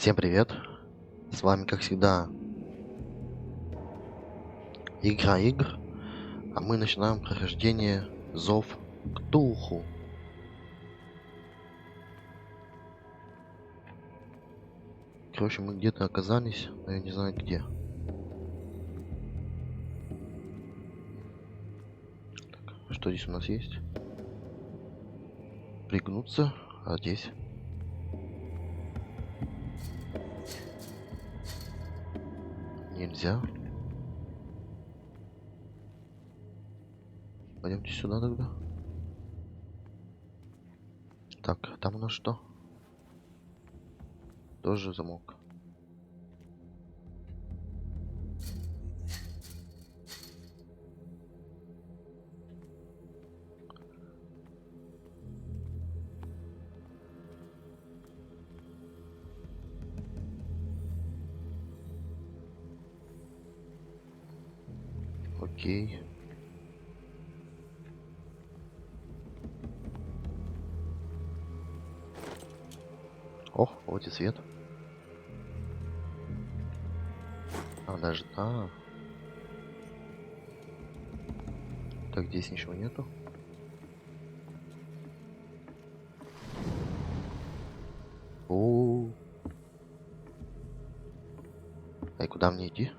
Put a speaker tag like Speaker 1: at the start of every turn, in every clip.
Speaker 1: Всем привет! С вами, как всегда, Игра, а мы начинаем прохождение Зов Ктулху. Короче, мы где-то оказались, но я не знаю где. Так, что здесь у нас есть? Пригнуться, а здесь? Нельзя. Пойдемте сюда тогда. Так, там у нас что? Тоже замок. Окей. Ох, вот и свет. Даже... Так, здесь ничего нету. О. А и куда мне идти?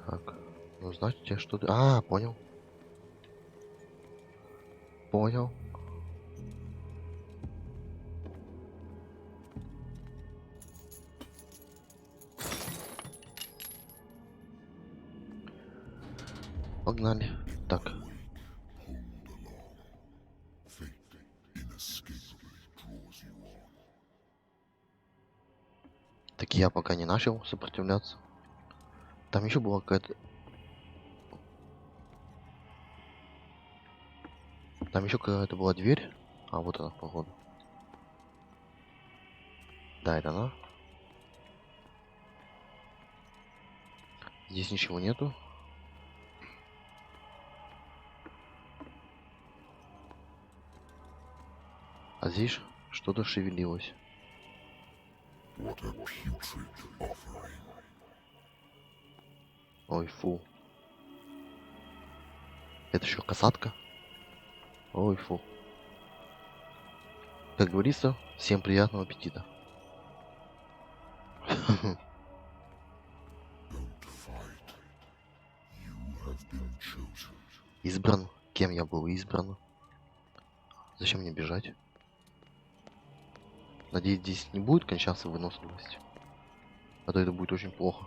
Speaker 1: Так, ну значит я что-то... понял. Понял. Погнали. Так. Так я пока не начал сопротивляться. Там еще была какая-то... Там еще какая-то была дверь. А вот она, походу. Да, это она. Здесь ничего нету. А здесь что-то шевелилось. Ой, фу. Это еще касатка. Ой, фу. Как говорится, всем приятного аппетита. Избран. Кем я был избран? Зачем мне бежать? Надеюсь, здесь не будет кончаться выносливость. А то это будет очень плохо.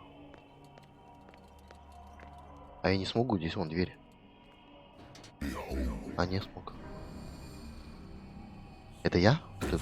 Speaker 1: А я не смогу, здесь вон дверь. А не смог. Это я? Это...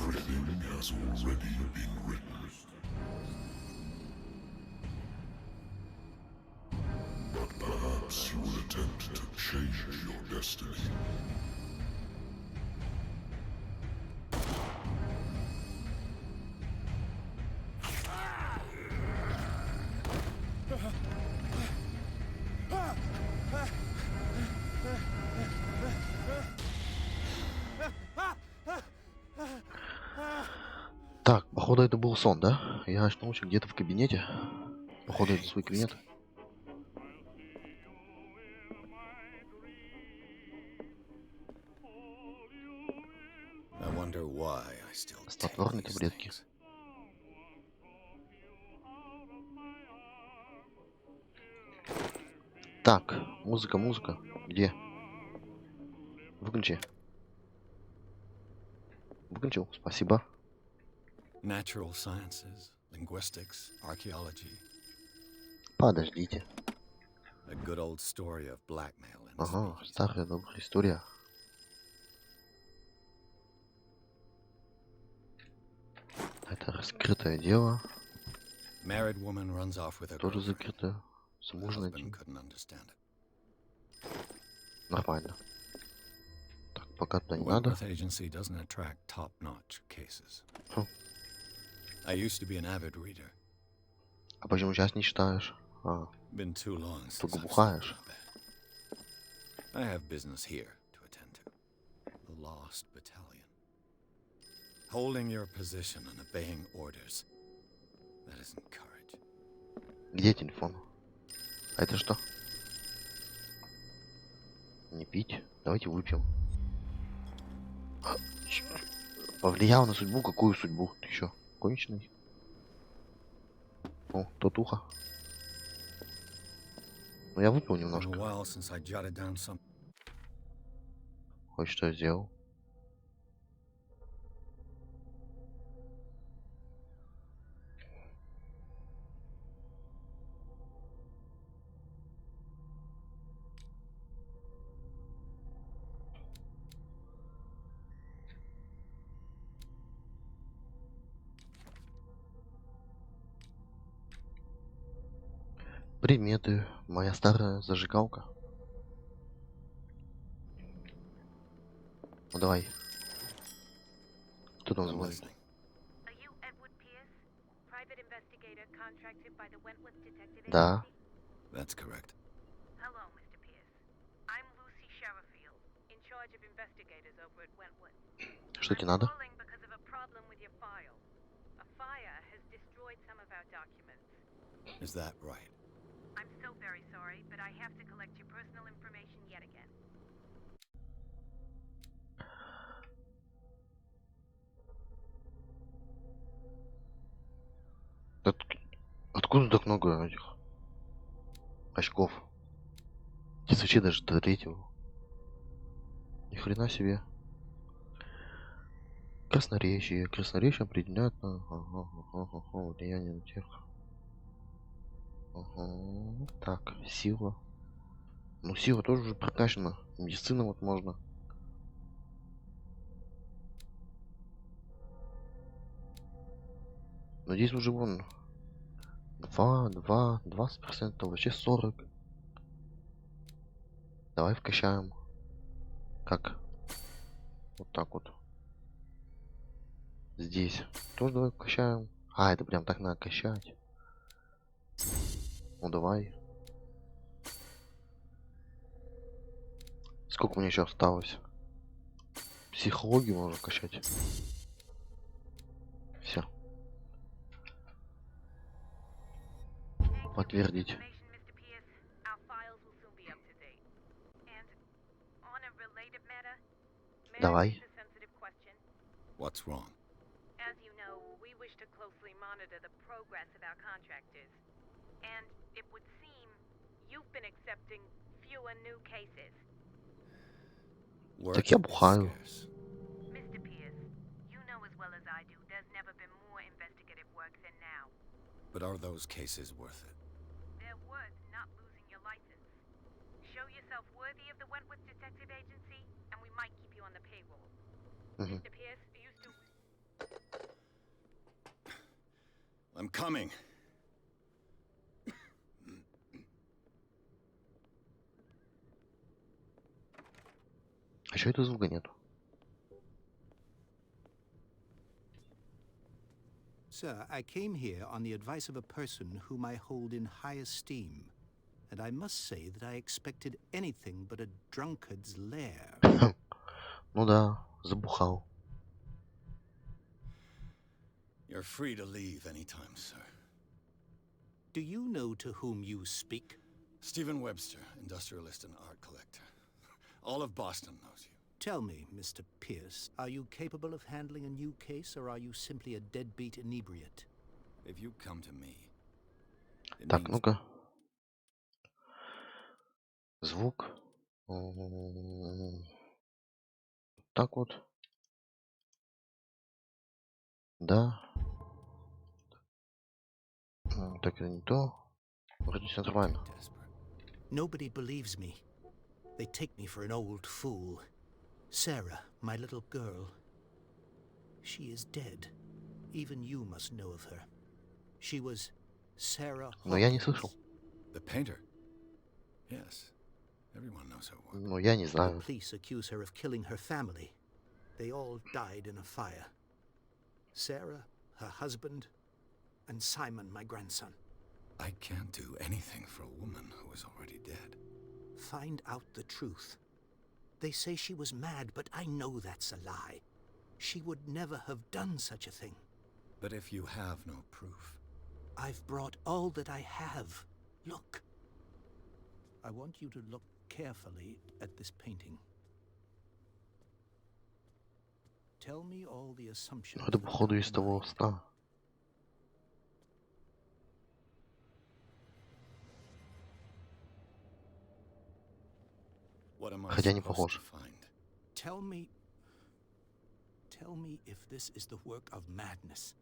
Speaker 1: Так, походу это был сон, да? Я очнулся где-то в кабинете. Походу это свой кабинет. Снотворные таблетки. Так, музыка. Где? Выключи. Выключил, спасибо.
Speaker 2: Natural sciences, linguistics, archaeology.
Speaker 1: Подождите.
Speaker 2: A good old story of blackmail and
Speaker 1: Ага, старая добрая история. Это раскрытое дело.
Speaker 2: Married woman runs off with a
Speaker 1: Тоже
Speaker 2: girlfriend.
Speaker 1: закрытое. Замужняя. Нормально. Так, пока туда не надо.
Speaker 2: Agency doesn't attract top-notch cases. I used to be an avid reader.
Speaker 1: А почему сейчас не читаешь?
Speaker 2: Been too long
Speaker 1: Только
Speaker 2: since I've
Speaker 1: бухаешь.
Speaker 2: slept in bed. I have business here to attend to. The law lost battalion. Holding your position and obeying orders. That isn't courage.
Speaker 1: Где телефон? А это что? Не пить? Давайте выпьем. Повлиял на судьбу? Какую судьбу? Ты чё, конченый? О, татуха. Ну я выпил немножко. Хоть что я сделал. Приметы. Моя старая зажигалка. Ну давай. Кто там звонит? Да.
Speaker 2: That's correct.
Speaker 3: Hello, Mr. Pierce. I'm Lucy Sherifield, in charge of investigators over at Wentworth.
Speaker 1: Что тебе надо?
Speaker 3: Calling because of a problem with your file. A fire has destroyed some of our documents.
Speaker 2: Is that right?
Speaker 3: I'm so very sorry, but I have to collect your personal information yet again.
Speaker 1: Откуда так много этих очков? Здесь вообще даже до третьего. Ни хрена себе. Красноречие. Красноречие определяет влияние на тех. Так, сила. Ну, сила тоже уже прокачана. Медицина вот можно. Но здесь уже вон 20%, вообще 40. Давай вкачаем. Как? Вот так вот. Здесь тоже давай вкачаем. А, это прям так надо качать. Ну давай. Сколько мне еще осталось? Психологию можно качать. Все. Подтвердить. Давай.
Speaker 2: What's wrong?
Speaker 3: As you know, we wish to closely monitor the progress of our contractors. And it would seem you've been accepting fewer new cases.
Speaker 1: Так я бухаю.
Speaker 3: Mr. Pierce, you know as well as I do, there's never been more investigative work than now.
Speaker 2: But are those cases worth it?
Speaker 3: They're worth not losing your license. Show yourself worthy of the Wentworth Detective Agency, and we might keep you on the payroll. Mr. Pierce, you still...
Speaker 2: I'm coming.
Speaker 1: А еще это звука нету.
Speaker 4: Sir, I came here on the advice of a person whom I hold in high esteem, and I must say that I expected anything but a drunkard's lair.
Speaker 1: Ну да, забухал.
Speaker 2: You're free to leave anytime, sir.
Speaker 4: Do you know to whom you speak?
Speaker 2: Stephen Webster, industrialist and art collector. All of Boston knows you.
Speaker 4: Tell me, Mr. Pierce, are you capable of handling a new case, or are you simply a deadbeat inebriate?
Speaker 2: If you come to me, it
Speaker 1: Так,
Speaker 2: means
Speaker 1: ну-ка. Звук. Так вот. Да. Так, это не то. Вроде все нормально.
Speaker 2: desperate.
Speaker 4: Nobody believes me. They take me for an old fool. Sarah, my little girl. She is dead. Even you must know of her. She was Sarah Hawkins.
Speaker 1: Но я не слышал.
Speaker 2: The painter? Yes. Everyone knows her work.
Speaker 1: Ну, я не
Speaker 4: The
Speaker 1: знаю.
Speaker 4: police accuse her of killing her family. They all died in a fire. Sarah, her husband, and Simon, my grandson.
Speaker 2: I can't do anything for a woman who is already dead.
Speaker 4: Find out the truth. They say she was mad, but I know that's a lie. She would never have done such a thing.
Speaker 2: But if you have no proof...
Speaker 4: I've brought all that I have. Look. I want you to look carefully at this painting. Tell me all the assumptions
Speaker 1: Это
Speaker 4: that
Speaker 1: походу
Speaker 4: come
Speaker 1: из
Speaker 4: to
Speaker 1: того
Speaker 4: mind.
Speaker 1: сна.
Speaker 2: What am I
Speaker 1: Хотя не
Speaker 2: supposed
Speaker 1: похож.
Speaker 2: to find?
Speaker 4: Tell me if this is the work of madness,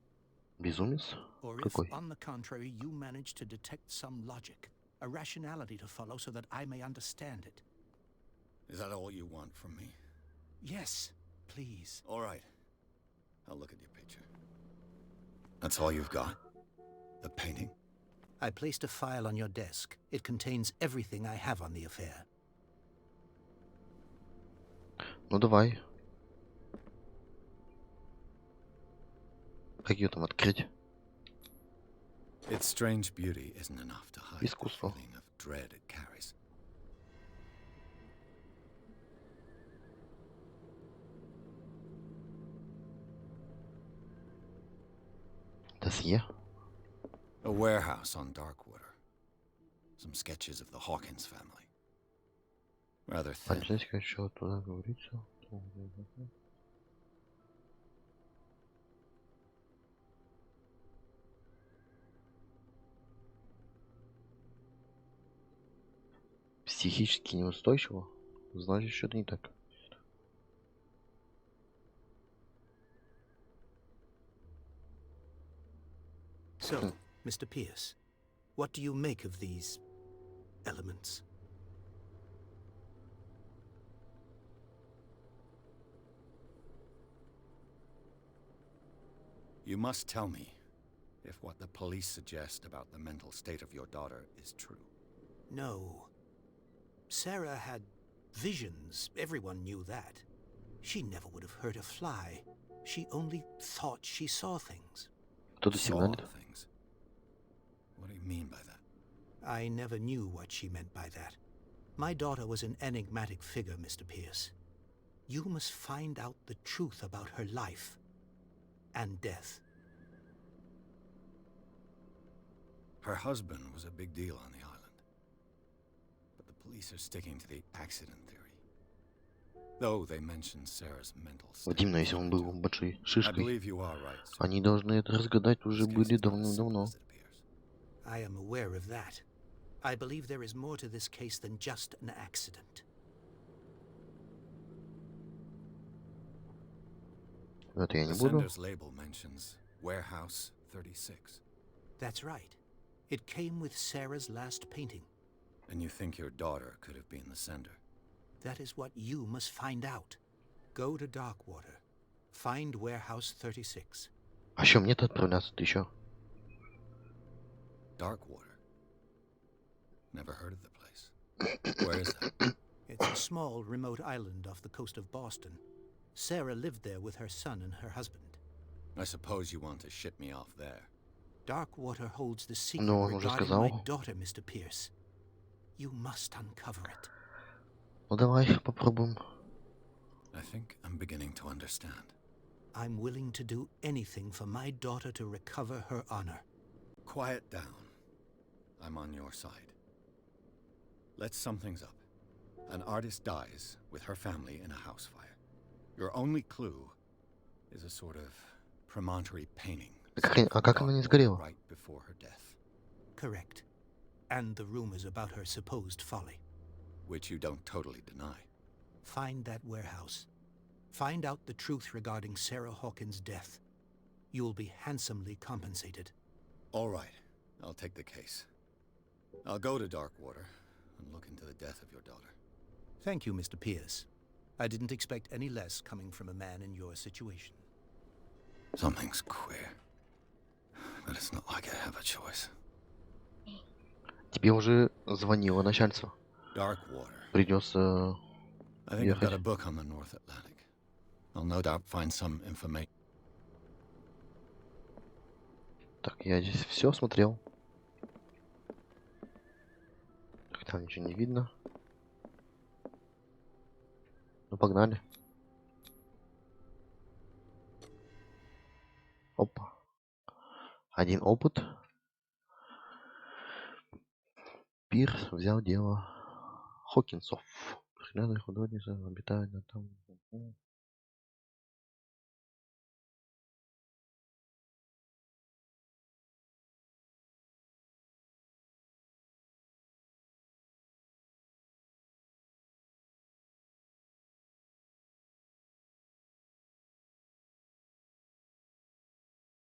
Speaker 1: Безумец?
Speaker 4: or if,
Speaker 1: Какой?
Speaker 4: on the contrary, you manage to detect some logic, a rationality to follow so that I may understand it.
Speaker 2: Is that all you want from me?
Speaker 4: Yes, please.
Speaker 2: All right. I'll look at your picture. That's all you've got? The painting?
Speaker 4: I placed a file on your desk. It contains everything I have on the affair.
Speaker 1: Ну давай. Как ее там открыть?
Speaker 2: Its strange beauty isn't enough to hide the
Speaker 1: Искусство.
Speaker 2: feeling of dread it carries.
Speaker 1: Досье?
Speaker 2: A warehouse on Darkwater. Some sketches of the Hawkins family. Rather thin.
Speaker 1: Полицейская что туда говорится? Психически неустойчиво? Значит, что-то не так.
Speaker 4: So, Mr. Pierce, what do you make of these elements?
Speaker 2: You must tell me if what the police suggest about the mental state of your daughter is true.
Speaker 4: No. Sarah had visions. Everyone knew that. She never would have hurt a fly. She only thought she saw things.
Speaker 1: Кто-то
Speaker 2: Saw
Speaker 1: сигналит?
Speaker 2: things. What do you mean by that?
Speaker 4: I never knew what she meant by that. My daughter was an enigmatic figure, Mr. Pierce. You must find out the truth about her life and death.
Speaker 2: Her husband was a big deal on the island. But the police are sticking to the accident theory. Though they mention Sarah's mental state.
Speaker 1: Вадим, но если он был большой
Speaker 2: I
Speaker 1: шишкой,
Speaker 2: believe you are right, sir.
Speaker 1: они должны это разгадать уже
Speaker 2: This case
Speaker 1: были
Speaker 2: is not as simple
Speaker 1: давным-давно.
Speaker 2: as it appears.
Speaker 4: I am aware of that. I believe there is more to this case than just an accident.
Speaker 1: Это я не
Speaker 2: The
Speaker 1: буду.
Speaker 2: sender's label mentions Warehouse 36.
Speaker 4: That's right. It came with Sarah's last painting.
Speaker 2: And you think your daughter could have been the sender?
Speaker 4: That is what you must find out. Go to Darkwater. Find Warehouse 36.
Speaker 1: А что, мне-то отправляться? Ты чё?
Speaker 2: Darkwater? Never heard of the place. Where is that?
Speaker 4: It's a small, remote island off the coast of Boston. Sarah lived there with her son and her husband.
Speaker 2: I suppose you want to ship me off there.
Speaker 4: Darkwater holds the secret
Speaker 1: Но он уже
Speaker 4: regarding my
Speaker 1: сказал.
Speaker 4: daughter, Mr. Pierce. You must uncover it.
Speaker 1: Ну давай, попробуем.
Speaker 2: I think I'm beginning to understand.
Speaker 4: I'm willing to do anything for my daughter to recover her honor.
Speaker 2: Quiet down. I'm on your side. Let's sum things up. An artist dies with her family in a house fire. Your only clue is a sort of promontory painting.
Speaker 1: А как она не сгорела?
Speaker 2: Right before her death.
Speaker 4: Correct. And the rumors about her supposed folly.
Speaker 2: Which you don't totally deny.
Speaker 4: Find that warehouse. Find out the truth regarding Sarah Hawkins' death. You'll be handsomely compensated.
Speaker 2: All right. I'll take the case. I'll go to Darkwater and look into the death of your daughter.
Speaker 4: Thank you, Mr. Pierce. I didn't expect any less coming from a man in your situation.
Speaker 2: Something's queer. But it's not like I have a choice.
Speaker 1: Тебе уже звонило начальство.
Speaker 2: Darkwater.
Speaker 1: Придется
Speaker 2: I think I've got a
Speaker 1: ехать.
Speaker 2: book on the North Atlantic. I'll no doubt find some information.
Speaker 1: Так, я здесь все смотрел. Так, там ничего не видно. Ну погнали. Опа. Один опыт. Пирс взял дело Хокинсов. Взгляды художницы обитают на том.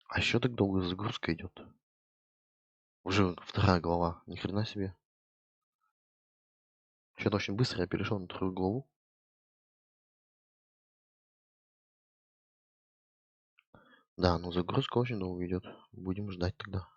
Speaker 1: А еще так долго загрузка идет. Уже вторая глава. Ни хрена себе. Что-то очень быстро я перешел на вторую главу. Да, ну загрузка очень долго идет. Будем ждать тогда.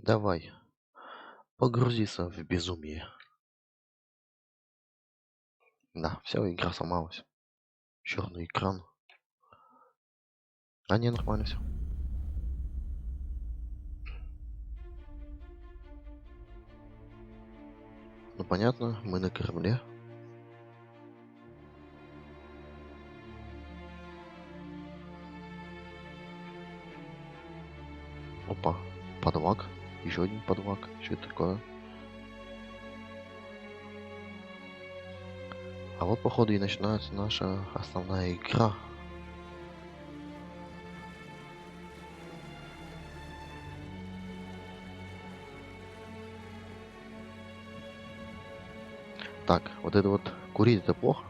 Speaker 1: Давай. Погрузиться в безумие. Да, все, игра сломалась. Черный экран. А не, нормально все. Ну понятно, мы на корабле. Опа, подвак. Еще один подвак. Что это такое? А вот походу и начинается наша основная игра. Так, вот это вот курить это плохо.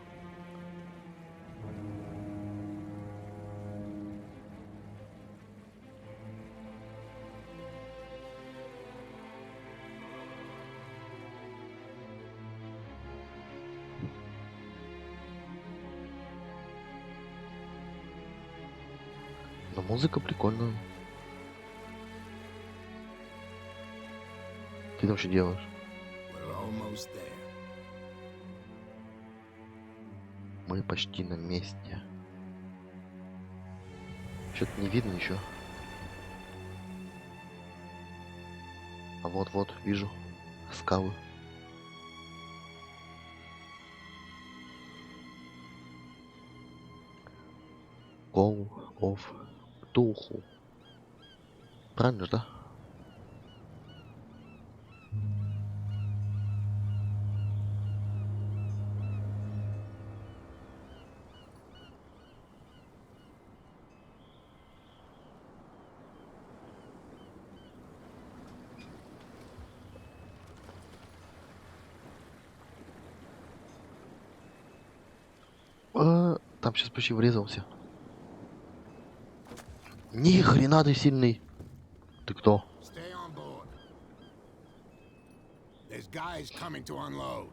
Speaker 1: Но музыка прикольная. Ты там что делаешь?
Speaker 2: We're almost there.
Speaker 1: Мы почти на месте. Что-то не видно ничего. А вот-вот, вижу скалы. Call of Cthulhu. Правильно же, да? Там сейчас почти врезался. Ни хрена ты сильный. Ты кто?
Speaker 2: Stay on board. There's guys coming to unload.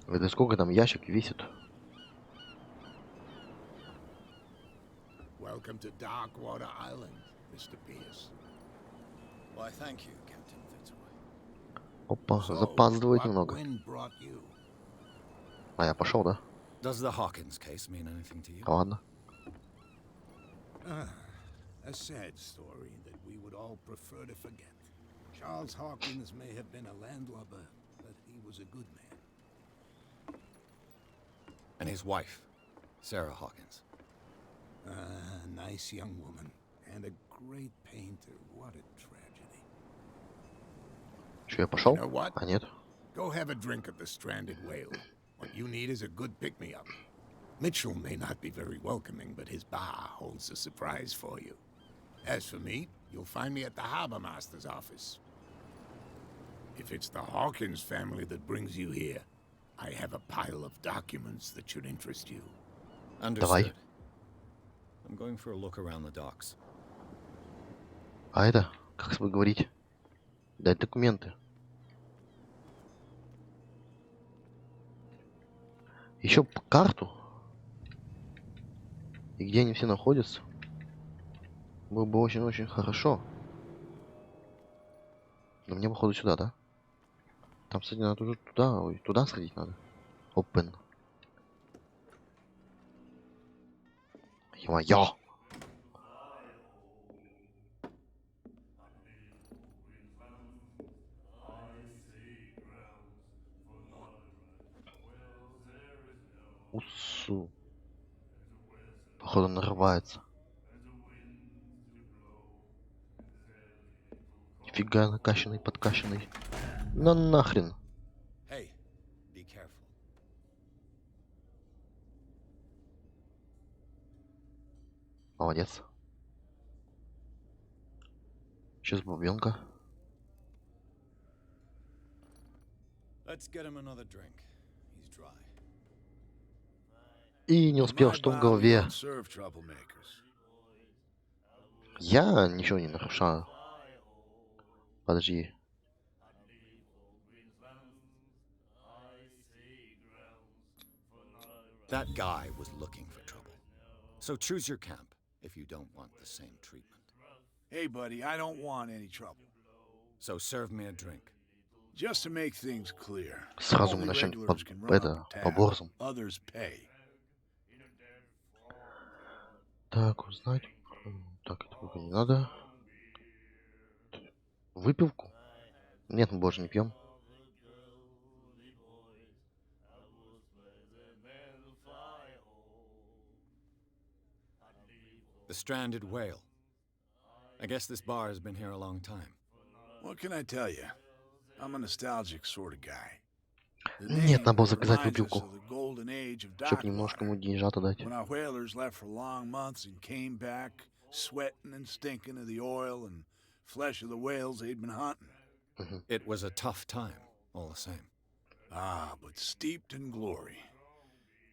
Speaker 1: Это сколько там ящик весит?
Speaker 2: Welcome to Darkwater Island, Mr. Pierce. Why, thank you, Captain Fitzroy.
Speaker 1: Опа,
Speaker 2: So,
Speaker 1: запаздывает
Speaker 2: what
Speaker 1: немного.
Speaker 2: wind brought you?
Speaker 1: А я пошел, да?
Speaker 2: Does the Hawkins case mean anything to you?
Speaker 1: Ладно.
Speaker 2: A sad story that we would all prefer to forget. Charles Hawkins may have been a landlubber, but he was a good man. And his wife, Sarah Hawkins. A nice young woman and a great painter. What a tragedy.
Speaker 1: Что, я пошел?
Speaker 2: You know what?
Speaker 1: А нет.
Speaker 2: Go have a drink at the Stranded Whale. What you need is a good pick-me-up. Mitchell may not be very welcoming, but his bar holds a surprise for you. As for me, you'll find me at the Harbor Master's office. If it's the Hawkins family that brings you here, I have a pile of documents that should interest you.
Speaker 1: Давай.
Speaker 2: I'm going for a look around the docks.
Speaker 1: А это, как с тобой говорить? Дать документы. Еще карту. И где они все находятся? Было бы очень-очень хорошо. Но мне, походу, сюда, да? Там, кстати, надо уже туда, ой, туда сходить надо. Open. Ё-моё! Усу. Походу, нарывается. Нифига накачанный, подкачанный. На нахрен.
Speaker 2: Hey, be careful.
Speaker 1: Молодец. Сейчас бубенка.
Speaker 2: Let's get him another drink. He's dry.
Speaker 1: И не
Speaker 5: In
Speaker 1: успел,
Speaker 5: my
Speaker 1: что в
Speaker 5: bar, we
Speaker 1: голове.
Speaker 5: don't serve troublemakers.
Speaker 1: Я ничего не нарушаю. Подожди.
Speaker 2: That guy was looking for trouble. So choose your camp if you don't want the same treatment.
Speaker 5: Hey, buddy, I don't want any trouble.
Speaker 2: So serve me a drink.
Speaker 5: Just to make things clear,
Speaker 1: Сразу мы
Speaker 5: only
Speaker 1: начнем
Speaker 5: regulars can run up
Speaker 1: это,
Speaker 5: a
Speaker 1: по
Speaker 5: tab.
Speaker 1: борзам.
Speaker 5: Others pay.
Speaker 1: Так, узнать. Так, это пока не надо. Выпивку? Нет, мы больше не пьем.
Speaker 2: The Stranded Whale. I guess this bar has been here a long time.
Speaker 5: What can I tell you? I'm a nostalgic sort of guy. The
Speaker 1: Нет,
Speaker 5: name
Speaker 1: надо было заказать
Speaker 5: reminds us
Speaker 1: выпивку.
Speaker 5: of the golden age of
Speaker 1: Чтоб
Speaker 5: dock
Speaker 1: немножко
Speaker 5: water,
Speaker 1: ему деньжата дать.
Speaker 5: when our whalers left for long months and came back sweating and stinking of the oil and flesh of the whales they'd been hunting.
Speaker 2: It was a tough time, all the same.
Speaker 5: Ah, but steeped in glory.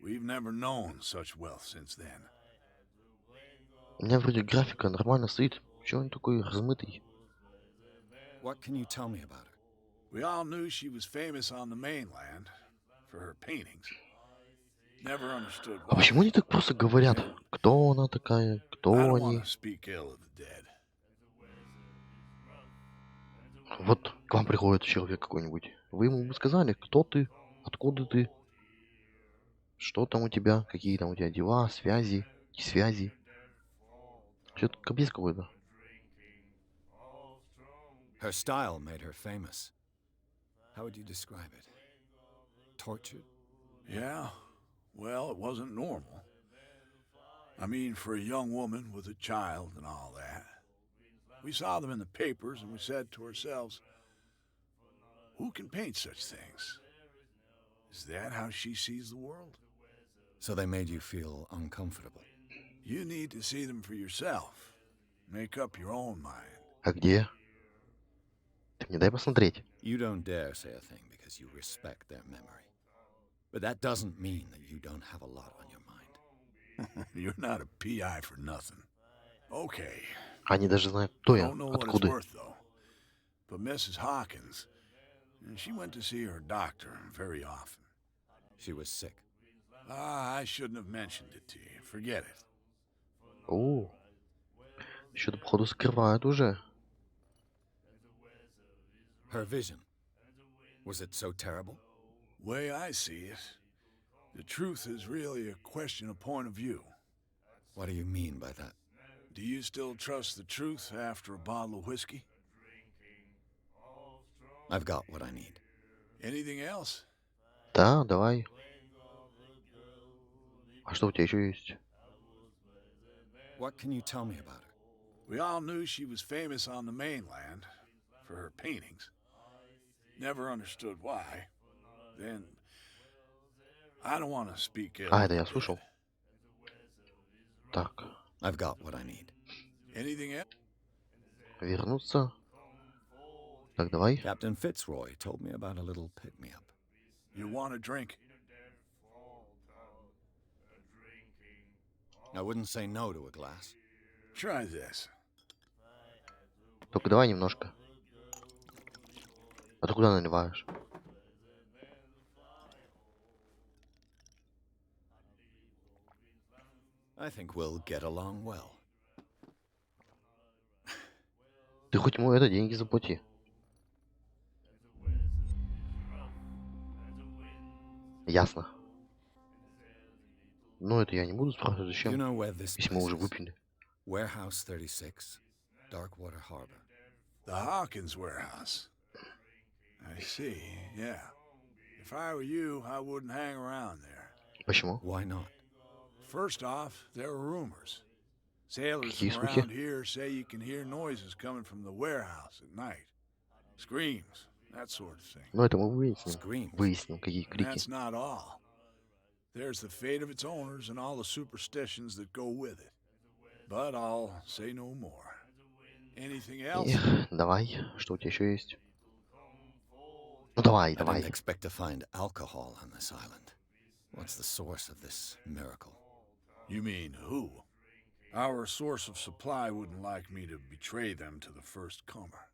Speaker 5: We've never known such wealth since then.
Speaker 1: У меня вроде графика нормально стоит. Чего он такой размытый?
Speaker 2: What can you tell me about her?
Speaker 5: We all knew she was famous on the mainland for her paintings. Never understood
Speaker 1: А
Speaker 5: why.
Speaker 1: почему они так просто говорят? Кто она такая?
Speaker 5: I
Speaker 1: Кто
Speaker 5: don't
Speaker 1: они?
Speaker 5: want to speak ill of the dead.
Speaker 1: Вот к вам приходит человек какой-нибудь. Вы ему бы сказали, кто ты, откуда ты, что там у тебя, какие там у тебя дела, связи, не связи. Что-то капец какой-то.
Speaker 2: Her style made her famous. How would you describe it? Tortured?
Speaker 5: Yeah, well, it wasn't normal. I mean, for a young woman with a child and all that. We saw them in the papers and we said to ourselves, who can paint such things? Is that how she sees the world?
Speaker 2: So they made you feel uncomfortable.
Speaker 5: You need to see them for yourself. Make up your own mind.
Speaker 1: А где? Ты мне дай посмотреть.
Speaker 2: You don't dare say a thing because you respect their memory. But that doesn't mean that you don't have a lot on your mind.
Speaker 5: You're not a PI for nothing. Okay.
Speaker 1: Они даже знают, кто я,
Speaker 5: Don't know what it's
Speaker 1: откуда.
Speaker 5: worth, though. But Mrs. Hawkins, she went to see her doctor very often.
Speaker 2: She was sick.
Speaker 5: Ah, I shouldn't have mentioned it to you. Forget it.
Speaker 1: О, что-то походу скрывают уже.
Speaker 2: Her vision. Was it so terrible?
Speaker 5: Way I see it, the truth is really a question of point of view.
Speaker 2: What do you mean by that?
Speaker 5: Do you still trust the truth after a bottle of whiskey?
Speaker 2: I've got what I need.
Speaker 5: Anything else?
Speaker 1: Да, давай. А что у тебя еще есть?
Speaker 2: What can you tell me about her?
Speaker 5: We all knew she was famous on the mainland for her paintings. Never understood why. Then, I don't want to speak ill.
Speaker 1: А,
Speaker 5: of
Speaker 1: это я
Speaker 5: the
Speaker 1: слышал.
Speaker 5: dead.
Speaker 1: Так,
Speaker 2: I've got what I need.
Speaker 5: Anything else?
Speaker 1: вернуться. Так, давай.
Speaker 2: Captain Fitzroy told me about a little pick-me-up.
Speaker 5: You want a drink?
Speaker 2: I wouldn't say no to a glass.
Speaker 5: Try this.
Speaker 1: Только давай немножко. А ты куда наливаешь?
Speaker 2: I think we'll get along well.
Speaker 1: хоть ему это деньги заплати. Ясно. Но это я не буду спрашивать,
Speaker 2: Do you
Speaker 1: зачем,
Speaker 2: know where this
Speaker 1: если мы
Speaker 2: place
Speaker 1: уже
Speaker 2: is?
Speaker 1: выпили.
Speaker 2: Warehouse 36, Darkwater Harbor.
Speaker 5: The Hawkins warehouse. I see, yeah. If I were you, I wouldn't hang around there.
Speaker 1: Почему?
Speaker 2: Why not?
Speaker 5: First off, there are rumors. Sailors
Speaker 1: Какие
Speaker 5: from
Speaker 1: слухи?
Speaker 5: around here say you can hear noises coming from the warehouse at night. Screams, that sort of thing.
Speaker 1: Ну это мы выясним.
Speaker 2: Screams.
Speaker 1: Выясним, какие
Speaker 5: And
Speaker 1: крики.
Speaker 5: that's not all. There's the fate of its owners and all the superstitions that go with it. But I'll say no more. Anything else?
Speaker 1: Эх, давай, что у тебя еще есть? Ну давай,
Speaker 2: I didn't
Speaker 1: давай.
Speaker 2: expect to find alcohol on this island. What's the source of this miracle?
Speaker 5: You mean who? Our source of supply wouldn't like me to betray them to the first comer.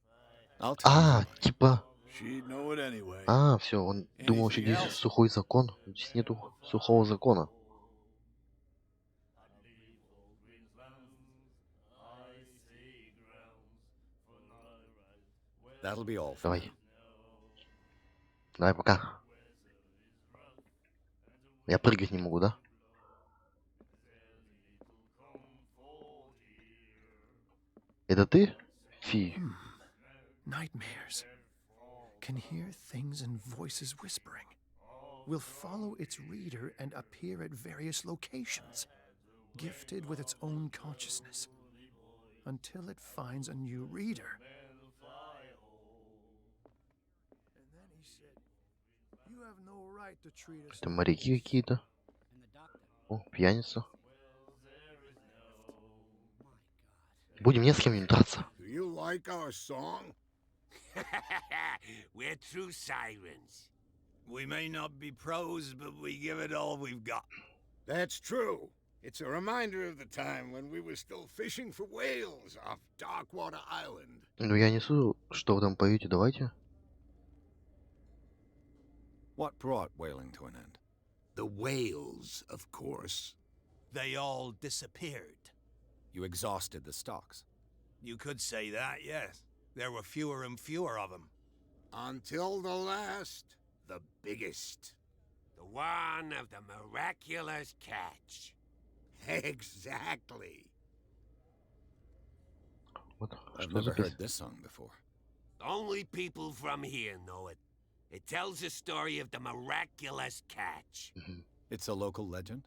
Speaker 2: I'll tell
Speaker 1: А,
Speaker 2: you.
Speaker 1: типа...
Speaker 5: She'd know it anyway.
Speaker 1: А, все, он думал, что
Speaker 5: Anything
Speaker 1: здесь
Speaker 5: else?
Speaker 1: сухой закон. Здесь нету сухого закона.
Speaker 2: That'll be all. For
Speaker 1: Давай.
Speaker 2: now.
Speaker 1: Давай, пока. Я прыгать не могу, да? Это ты? Фи.
Speaker 6: Nightmares. Can hear things and voices whispering. Will follow its reader and appear at various locations, gifted with its own consciousness, until it finds a new reader. And then he said, "You have no right to treat us."
Speaker 1: Это моряки какие-то. О, пьяница. Будем не с кем драться.
Speaker 5: Do you like our song?
Speaker 7: We're true sirens. We may not be pros, but we give it all we've got.
Speaker 5: That's true. It's a reminder of the time when we were still fishing for whales off Darkwater Island.
Speaker 1: Ну я несу, что вы там поете, давайте.
Speaker 2: What brought whaling to an end?
Speaker 7: The whales, of course. They all disappeared.
Speaker 2: You exhausted the stocks.
Speaker 7: You could say that, yes. There were fewer and fewer of them.
Speaker 5: Until the last, the biggest.
Speaker 7: The one of the miraculous catch.
Speaker 5: Exactly.
Speaker 1: Вот,
Speaker 2: I've
Speaker 1: что
Speaker 2: never
Speaker 1: за
Speaker 2: heard
Speaker 1: песня?
Speaker 2: this song before.
Speaker 7: Only people from here know it. It tells the story of the miraculous catch.
Speaker 2: It's a local legend?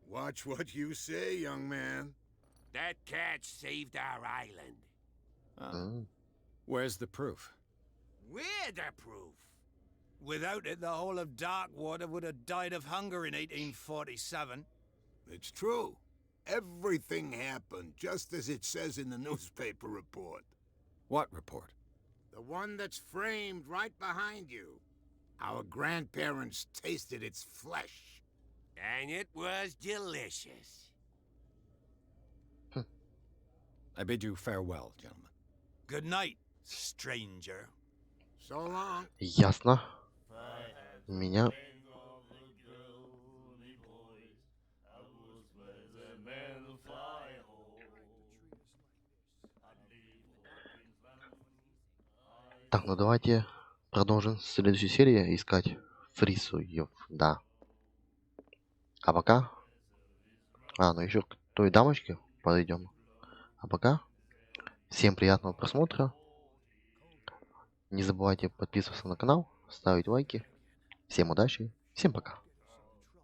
Speaker 5: Watch what you say, young man.
Speaker 7: That catch saved our island.
Speaker 1: М.
Speaker 2: Where's the proof?
Speaker 7: We're the proof. Without it, the whole of Darkwater would have died of hunger in 1847.
Speaker 5: It's true. Everything happened just as it says in the newspaper report.
Speaker 2: What report?
Speaker 5: The one that's framed right behind you. Our grandparents tasted its flesh.
Speaker 7: And it was delicious.
Speaker 2: I bid you farewell, gentlemen.
Speaker 7: Good night, stranger.
Speaker 5: So long.
Speaker 1: Ясно. Меня... Так, ну давайте продолжим в следующей серии искать фрисуев. Да. А пока... А, ну еще к той дамочке подойдем. А пока... Всем приятного просмотра. Не забывайте подписываться на канал, ставить лайки. Всем удачи, всем пока.